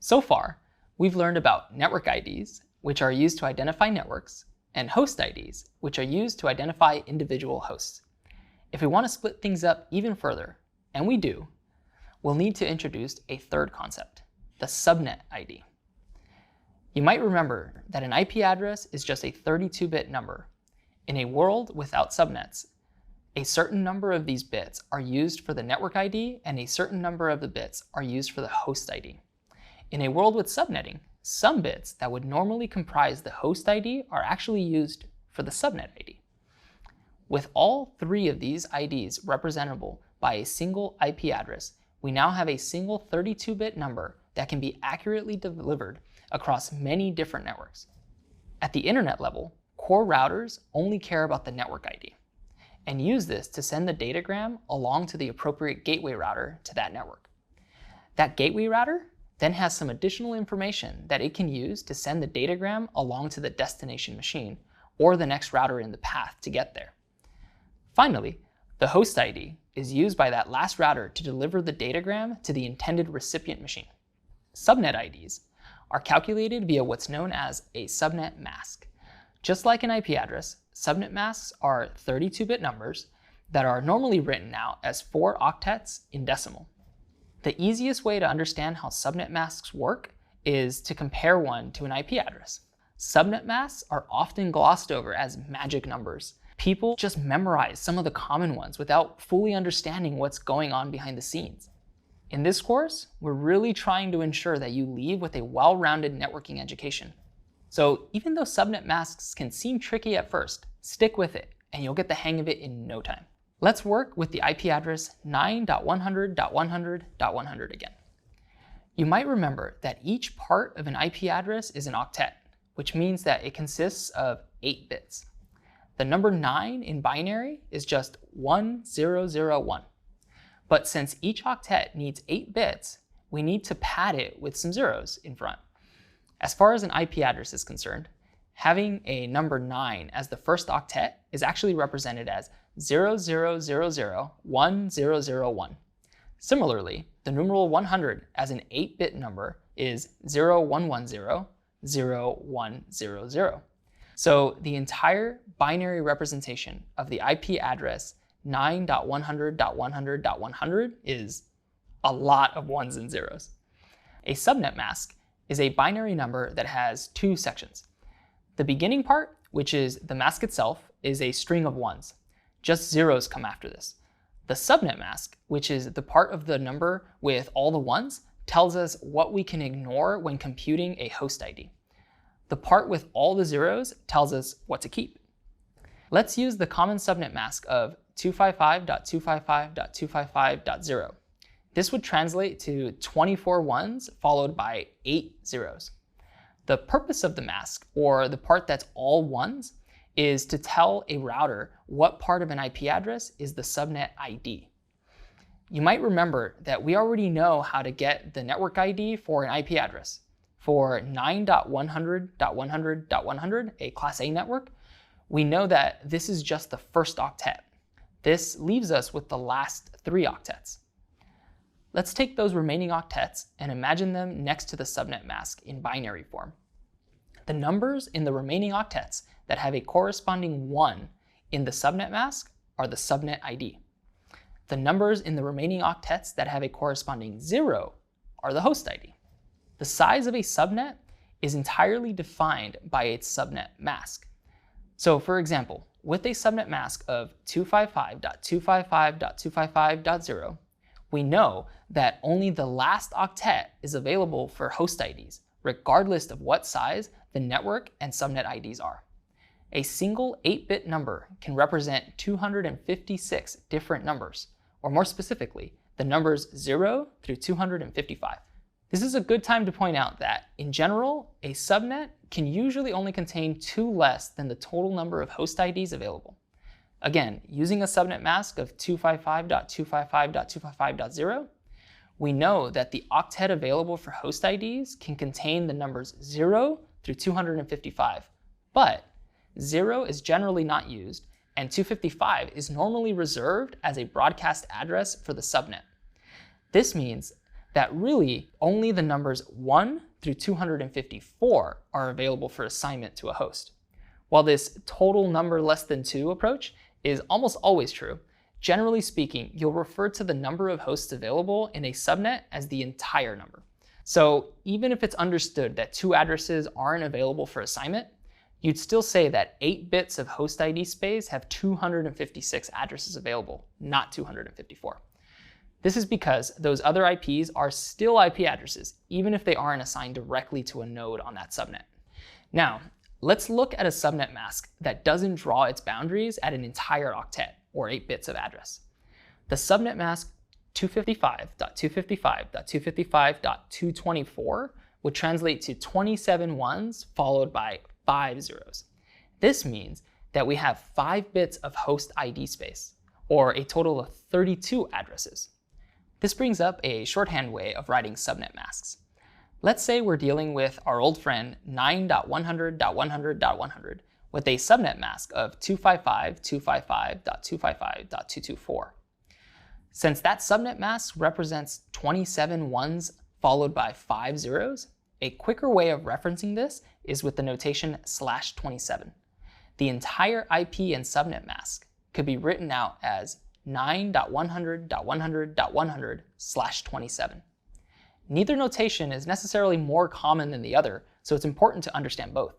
So far, we've learned about network IDs, which are used to identify networks, and host IDs, which are used to identify individual hosts. If we want to split things up even further, and we do, we'll need to introduce a third concept, the subnet ID. You might remember that an IP address is just a 32-bit number. In a world without subnets, a certain number of these bits are used for the network ID, and a certain number of the bits are used for the host ID. In a world with subnetting, some bits that would normally comprise the host ID are actually used for the subnet ID. With all three of these IDs representable by a single IP address, we now have a single 32-bit number that can be accurately delivered across many different networks. At the internet level, core routers only care about the network ID and use this to send the datagram along to the appropriate gateway router to that network. That gateway router then has some additional information that it can use to send the datagram along to the destination machine or the next router in the path to get there. Finally, the host ID is used by that last router to deliver the datagram to the intended recipient machine. Subnet IDs are calculated via what's known as a subnet mask. Just like an IP address, subnet masks are 32-bit numbers that are normally written out as 4 octets in decimal. The easiest way to understand how subnet masks work is to compare one to an IP address. Subnet masks are often glossed over as magic numbers. People just memorize some of the common ones without fully understanding what's going on behind the scenes. In this course, we're really trying to ensure that you leave with a well-rounded networking education. So even though subnet masks can seem tricky at first, stick with it and you'll get the hang of it in no time. Let's work with the IP address 9.100.100.100 again. You might remember that each part of an IP address is an octet, which means that it consists of 8 bits. The number 9 in binary is just 1001. But since each octet needs 8 bits, we need to pad it with some zeros in front. As far as an IP address is concerned, having a number 9 as the first octet is actually represented as 00001001. Similarly, the numeral 100 as an 8-bit number is 01100100. So the entire binary representation of the IP address 9.100.100.100 is a lot of ones and zeros. A subnet mask is a binary number that has 2 sections. The beginning part, which is the mask itself, is a string of ones. Just zeros come after this. The subnet mask, which is the part of the number with all the ones, tells us what we can ignore when computing a host ID. The part with all the zeros tells us what to keep. Let's use the common subnet mask of 255.255.255.0. This would translate to 24 ones followed by 8 zeros. The purpose of the mask, or the part that's all ones, is to tell a router what part of an IP address is the subnet ID. You might remember that we already know how to get the network ID for an IP address. For 9.100.100.100, a Class A network, we know that this is just the first octet. This leaves us with the last 3 octets. Let's take those remaining octets and imagine them next to the subnet mask in binary form. The numbers in the remaining octets that have a corresponding 1 in the subnet mask are the subnet ID. The numbers in the remaining octets that have a corresponding 0 are the host ID. The size of a subnet is entirely defined by its subnet mask. So for example, with a subnet mask of 255.255.255.0, we know that only the last octet is available for host IDs, regardless of what size the network and subnet IDs are. A single 8-bit number can represent 256 different numbers, or more specifically, the numbers 0 through 255. This is a good time to point out that, in general, a subnet can usually only contain 2 less than the total number of host IDs available. Again, using a subnet mask of 255.255.255.0, we know that the octet available for host IDs can contain the numbers 0 through 255, but 0 is generally not used, and 255 is normally reserved as a broadcast address for the subnet. This means that really only the numbers 1 through 254 are available for assignment to a host. While this total number less than 2 approach is almost always true, generally speaking, you'll refer to the number of hosts available in a subnet as the entire number. So even if it's understood that 2 addresses aren't available for assignment, you'd still say that 8 bits of host ID space have 256 addresses available, not 254. This is because those other IPs are still IP addresses, even if they aren't assigned directly to a node on that subnet. Now, let's look at a subnet mask that doesn't draw its boundaries at an entire octet, or 8 bits of address. The subnet mask 255.255.255.224 would translate to 27 ones followed by 5 zeros. This means that we have 5 bits of host ID space, or a total of 32 addresses. This brings up a shorthand way of writing subnet masks. Let's say we're dealing with our old friend 9.100.100.100 with a subnet mask of 255.255.255.224. Since that subnet mask represents 27 ones followed by 5 zeros, a quicker way of referencing this is with the notation /27. The entire IP and subnet mask could be written out as 9.100.100.100/27. Neither notation is necessarily more common than the other, so it's important to understand both.